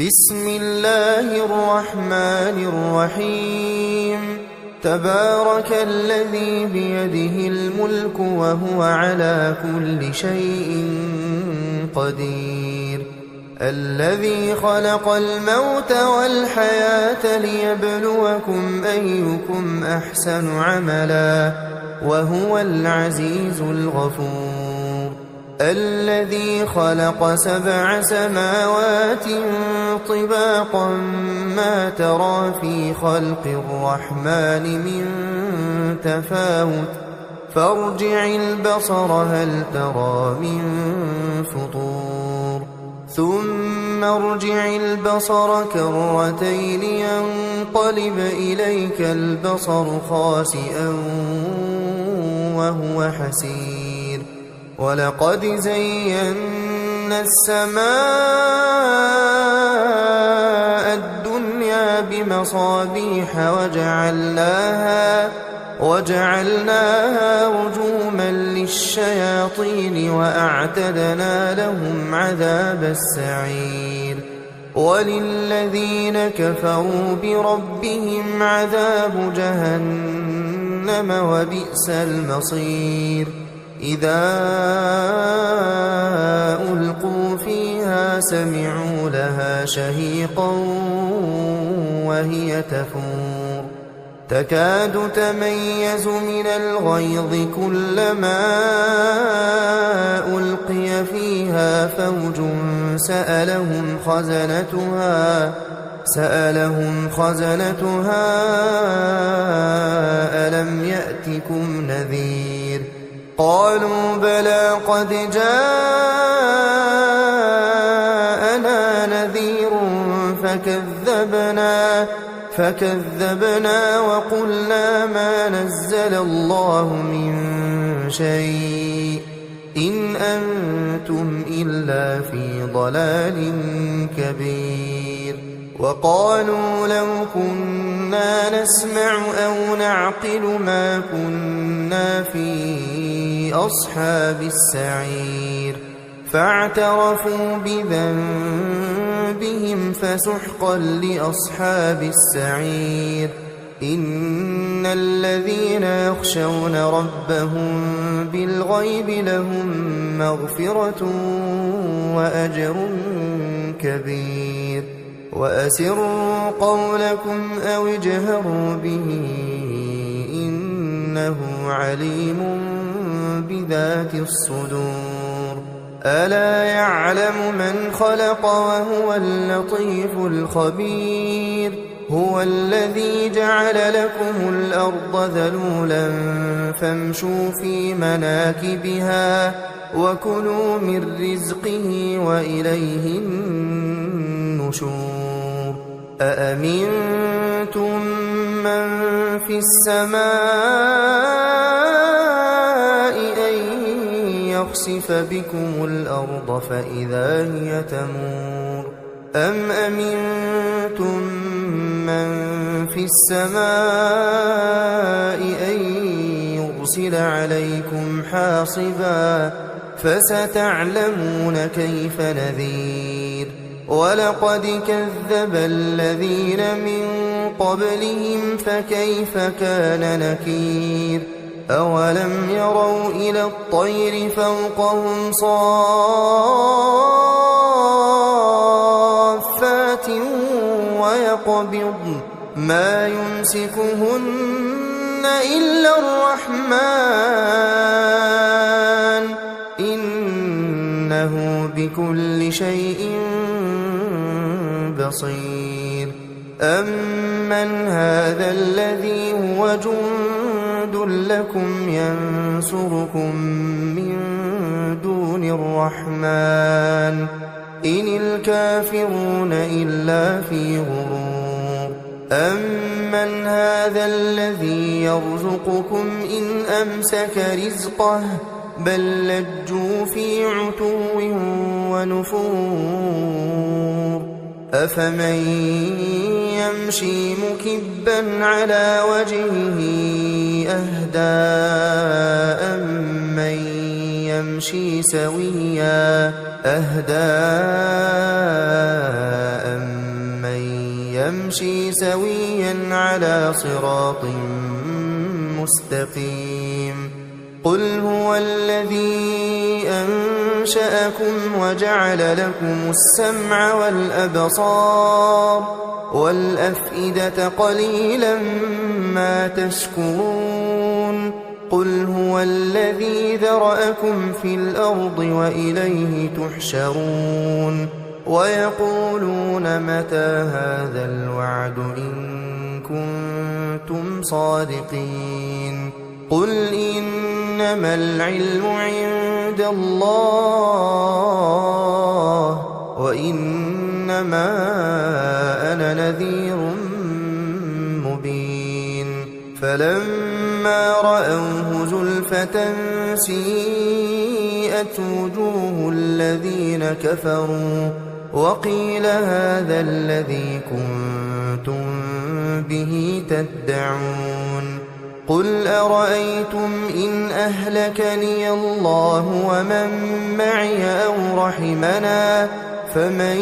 بسم الله الرحمن الرحيم تبارك الذي بيده الملك وهو على كل شيء قدير الذي خلق الموت والحياة ليبلوكم أيكم أحسن عملا وهو العزيز الغفور الذي خلق 7 سماوات طباقا ما ترى في خلق الرحمن من تفاوت فارجع البصر هل ترى من فطور ثم ارجع البصر كرتين ينقلب إليك البصر خاسئا وهو حسير ولقد زينا السماء الدنيا بمصابيح وجعلناها رجوما للشياطين وأعتدنا لهم عذاب السعير وللذين كفروا بربهم عذاب جهنم وبئس المصير إذا ألقوا فيها سمعوا لها شهيقا وهي تفور تكاد تميز من الغيظ كلما ألقي فيها فوج سألهم خزنتها ألم يأتكم نذير قالوا بلى قد جاءنا نذير فكذبنا وقلنا ما نزل الله من شيء إن أنتم إلا في ضلال كبير وقالوا لو كنا نسمع أو نعقل ما كنا في أصحاب السعير فاعترفوا بذنبهم فسحقا لأصحاب السعير إن الذين يخشون ربهم بالغيب لهم مغفرة وأجر كبير وأسروا قولكم أو اجهروا به إنه عليم بذات الصدور ألا يعلم من خلق وهو اللطيف الخبير هو الذي جعل لكم الأرض ذلولا فامشوا في مناكبها وكلوا من رزقه وإليه النشور أأمنتم من في السماء أن يخسف بكم الأرض فإذا هي تمور أم أمنتم من في السماء أن يرسل عليكم حاصبا فستعلمون كيف نذير ولقد كذب الذين من قبلهم فكيف كان نكير أولم يروا إلى الطير فوقهم صافات ويقبضن ما يمسكهن إلا الرحمن إنه بكل شيء بصير أمن هذا الذي هو جند لكم ينصركم من دون الرحمن إن الكافرون إلا في غرور أمن هذا الذي يرزقكم إن أمسك رزقه بل لجوا في عتو ونفور أفمن يمشي مكبا على وجهه أهدى أمن يمشي سويا أهدى نمشي سويا على صراط مستقيم قل هو الذي أنشأكم وجعل لكم السمع والأبصار والأفئدة قليلا ما تشكرون قل هو الذي ذرأكم في الأرض وإليه تحشرون ويقولون متى هذا الوعد إن كنتم صادقين قل إنما العلم عند الله وإنما أنا نذير مبين فلما رأوه زلفة سيئت وجوه الذين كفروا وقيل هذا الذي كنتم به تدعون قل أرأيتم إن أهلكني الله ومن معي أو رحمنا فمن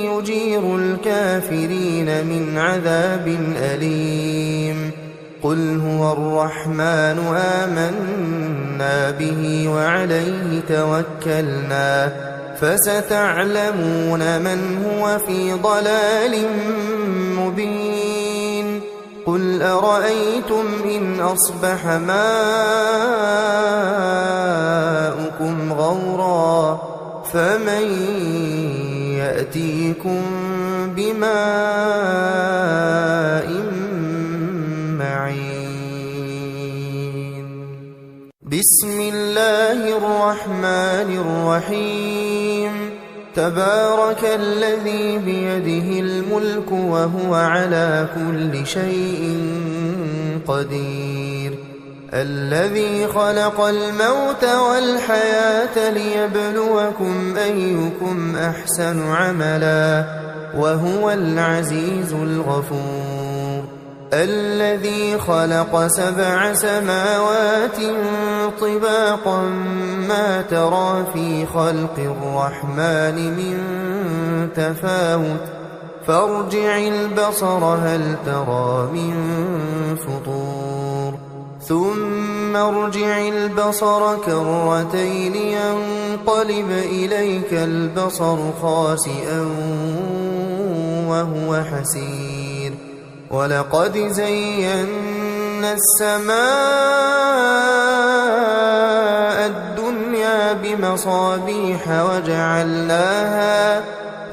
يجير الكافرين من عذاب أليم قل هو الرحمن آمنا به وعليه توكلنا فستعلمون من هو في ضلال مبين قل أرأيتم إن أصبح ماؤكم غورا فمن يأتيكم بماء معين بسم الله الرحمن الرحيم تبارك الذي بيده الملك وهو على كل شيء قدير الذي خلق الموت والحياة ليبلوكم أيكم أحسن عملا وهو العزيز الغفور الذي خلق 7 سماوات طباقا ما ترى في خلق الرحمن من تفاوت فارجع البصر هل ترى من فطور ثم ارجع البصر كرتين ينقلب إليك البصر خاسئا وهو حسير ولقد زينا السماء الدنيا بمصابيح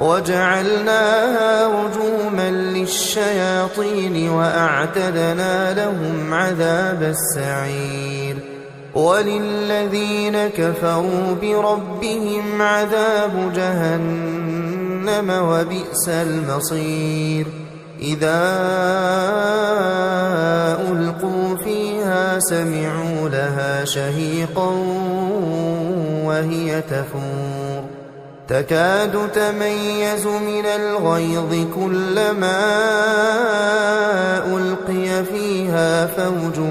وجعلناها رجوما للشياطين وأعتدنا لهم عذاب السعير وللذين كفروا بربهم عذاب جهنم وبئس المصير إذا ألقوا فيها سمعوا لها شهيقا وهي تفور تكاد تميز من الغيظ كلما ألقي فيها فوج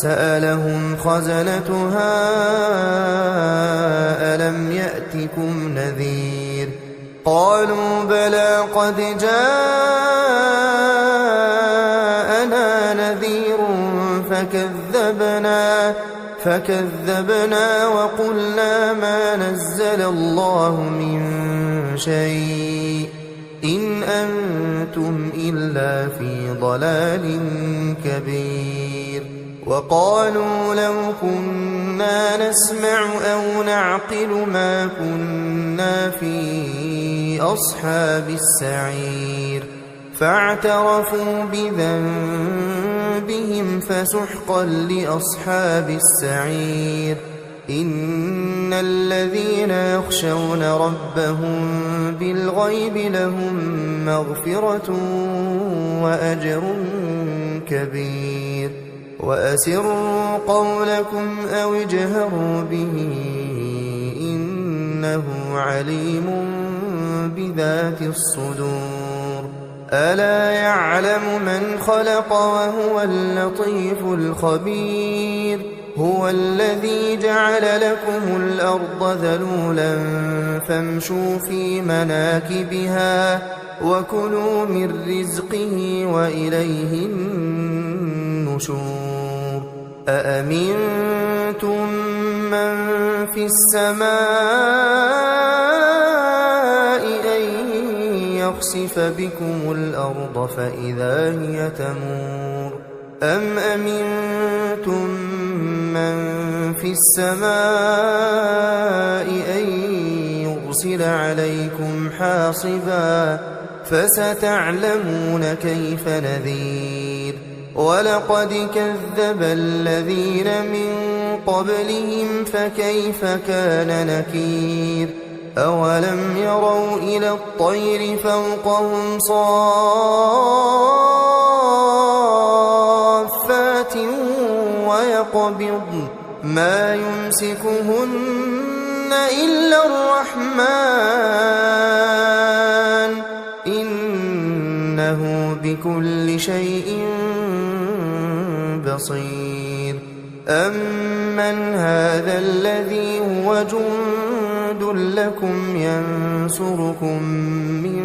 سألهم خزنتها ألم يأتكم نذير قالوا بلى قد جاءنا نذير فكذبنا وقلنا ما نزل الله من شيء إن أنتم إلا في ضلال كبير وقالوا لو كنا نسمع أو نعقل ما كنا في أصحاب السعير فاعترفوا بذنبهم فسحقا لأصحاب السعير إن الذين يخشون ربهم بالغيب لهم مغفرة وأجر كبير وأسروا قولكم أو اجهروا به إنه عليم بذات الصدور ألا يعلم من خلق وهو اللطيف الخبير هو الذي جعل لكم الأرض ذلولا فامشوا في مناكبها وكلوا من رزقه وإليه النشور أأمنتم من في السماء أن يخسف بكم الأرض فإذا هي تمور أم أمنتم من في السماء أن يرسل عليكم حاصبا فستعلمون كيف نذير ولقد كذب الذين من قبلهم فكيف كان نكير أولم يروا إلى الطير فوقهم صافات ويقبضن ما يمسكهن إلا الرحمن إنه بكل شيء بصير أمن هذا الذي هو جند لكم ينصركم من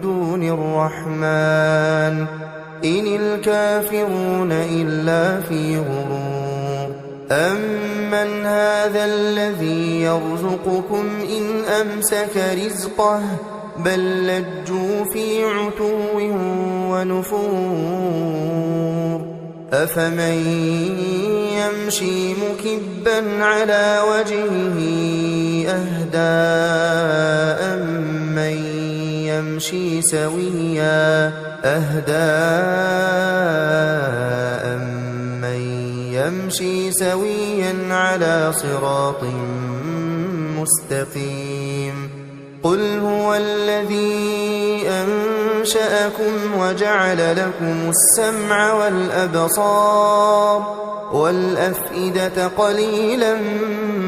دون الرحمن إن الكافرون إلا في غرور أمن هذا الذي يرزقكم إن أمسك رزقه بل لجوا في عتو ونفور أفمن يمشي مكبا على وجهه أهدى أمن يمشي سويا على صراط مستقيم قل هو الذي أنشأكم وجعل لكم السمع والأبصار والأفئدة قليلا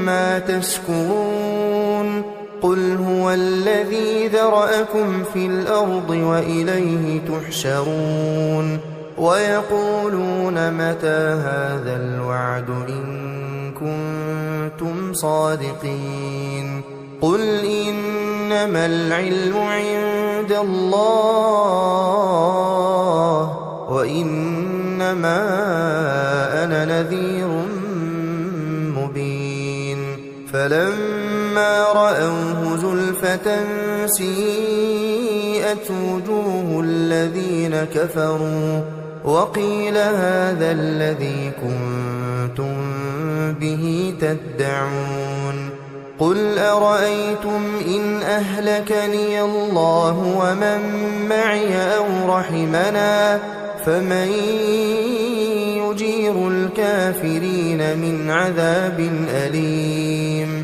ما تشكرون قل هو الذي ذرأكم في الأرض وإليه تحشرون ويقولون متى هذا الوعد إن كنتم صادقين قل إنما العلم عند الله وإنما أنا نذير مبين فلما رأوه زلفة سيئت وجوه الذين كفروا وقيل هذا الذي كنتم به تدعون قل أرأيتم إن أهلكني الله ومن معي أو رحمنا فمن يجير الكافرين من عذاب أليم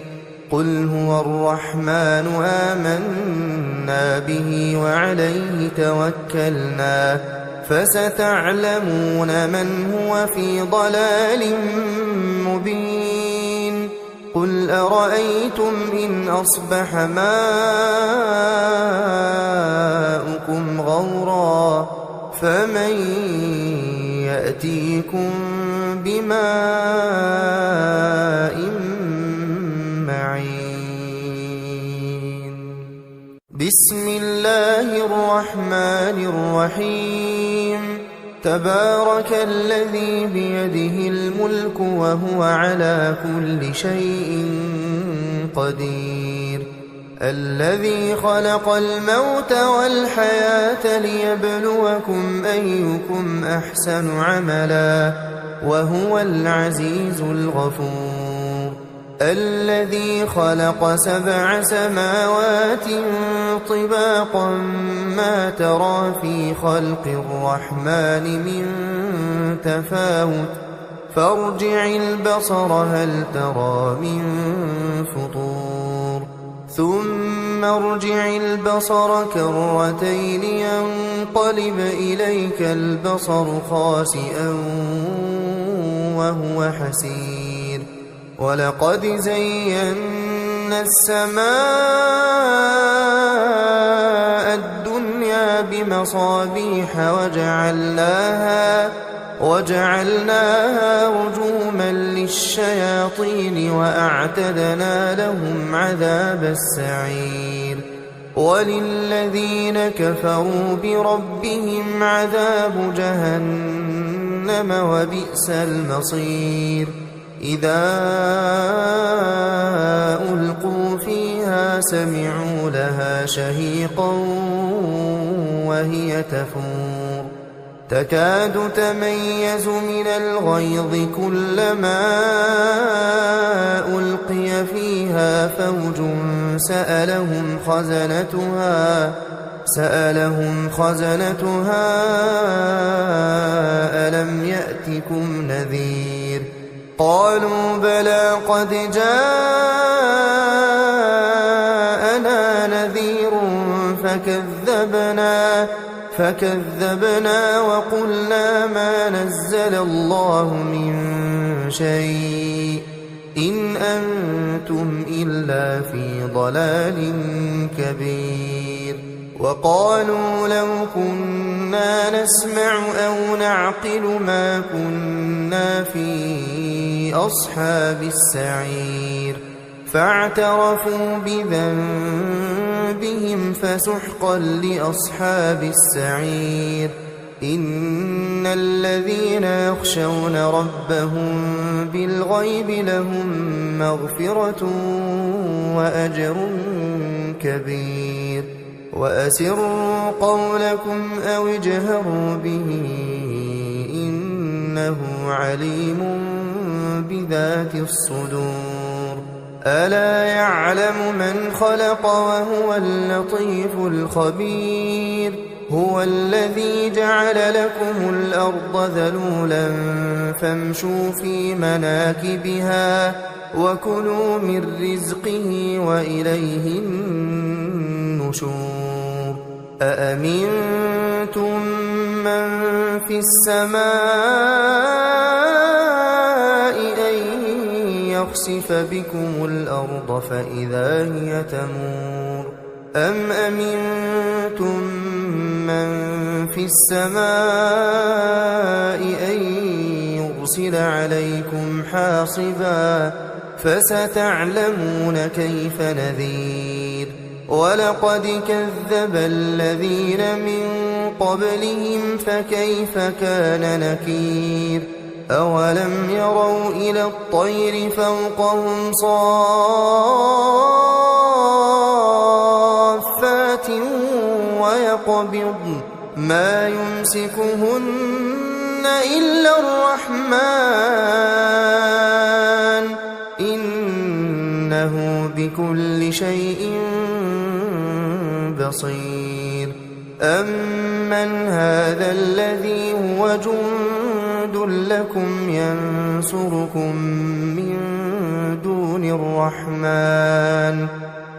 قل هو الرحمن آمنا به وعليه توكلنا فستعلمون من هو في ضلال مبين قل أرأيتم إن أصبح ماؤكم غورا فمن يأتيكم بماء معين بسم الله الرحمن الرحيم تبارك الذي بيده الملك وهو على كل شيء قدير الذي خلق الموت والحياة ليبلوكم أيكم أحسن عملا وهو العزيز الغفور الذي خلق 7 سماوات طباقا ما ترى في خلق الرحمن من تفاوت فارجع البصر هل ترى من فطور ثم ارجع البصر كرتين ينقلب إليك البصر خاسئا وهو حسير ولقد زينا السماء الدنيا بمصابيح وجعلناها رجوما للشياطين وأعتدنا لهم عذاب السعير وللذين كفروا بربهم عذاب جهنم وبئس المصير إذا ألقوا فيها سمعوا لها شهيقا وهي تفور تكاد تميز من الغيظ كلما ألقي فيها فوج سألهم خزنتها ألم يأتكم نذير قالوا بلى قد جاءنا نذير فكذبنا وقلنا ما نزل الله من شيء إن أنتم إلا في ضلال كبير وقالوا لو كنا نسمع أو نعقل ما كنا في أصحاب السعير فاعترفوا بذنبهم فسحقا لأصحاب السعير إن الذين يخشون ربهم بالغيب لهم مغفرة وأجر كبير وأسروا قولكم أو اجهروا به إنه عليم بذات الصدور ألا يعلم من خلق وهو اللطيف الخبير هو الذي جعل لكم الأرض ذلولا فامشوا في مناكبها وكلوا من رزقه وإليه النشور أأمنتم من في السماء أن يخسف بكم الأرض فإذا هي تمور أم أمنتم من في السماء أن يرسل عليكم حاصبا فستعلمون كيف نذير ولقد كذب الذين من قبلهم فكيف كان نكير أولم يروا إلى الطير فوقهم صافات ويقبضن ما يمسكهن إلا الرحمن إنه بكل شيء بصير أمن هذا الذي هو جند لكم ينصركم من دون الرحمن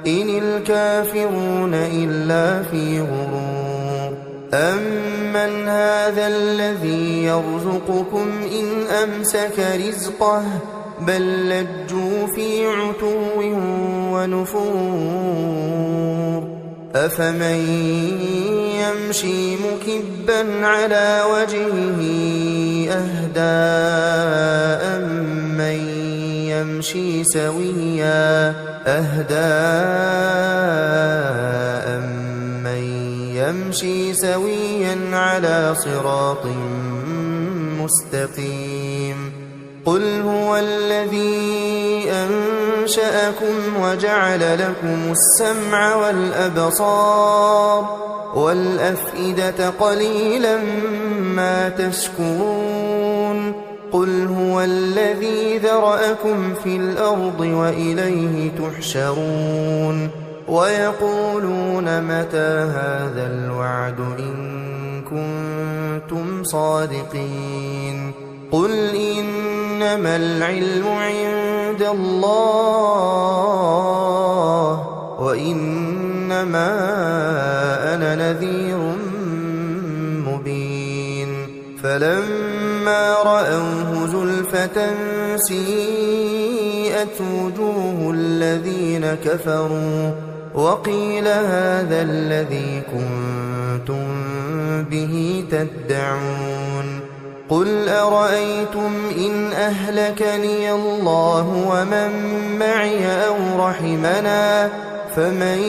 إن الكافرون إلا في غرور أمن هذا الذي يرزقكم إن أمسك رزقه بل لجوا في عتو ونفور أفمن يمشي مكبا على وجهه أهدى أمن يمشي سويا على صراط مستقيم قل هو الذي أنشأكم وجعل لكم السمع والأبصار والأفئدة قليلا ما تشكرون قل هو الذي ذرأكم في الأرض وإليه تحشرون ويقولون متى هذا الوعد إن كنتم صادقين قل إنما العلم عند الله وإنما أنا نذير مبين فلما رأوه زلفة سيئت وجوه الذين كفروا وقيل هذا الذي كنتم به تدعون قل أرأيتم إن أهلكني الله ومن معي أو رحمنا فمن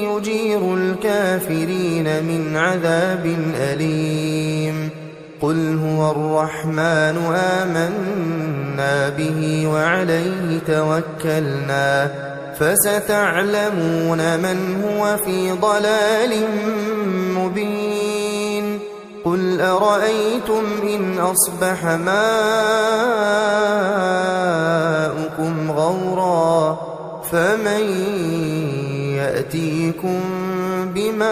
يجير الكافرين من عذاب أليم قل هو الرحمن آمنا به وعليه توكلنا فستعلمون من هو في ضلال مبين قل أرأيتم إن أصبح ماؤكم غورا فمن يأتيكم بماء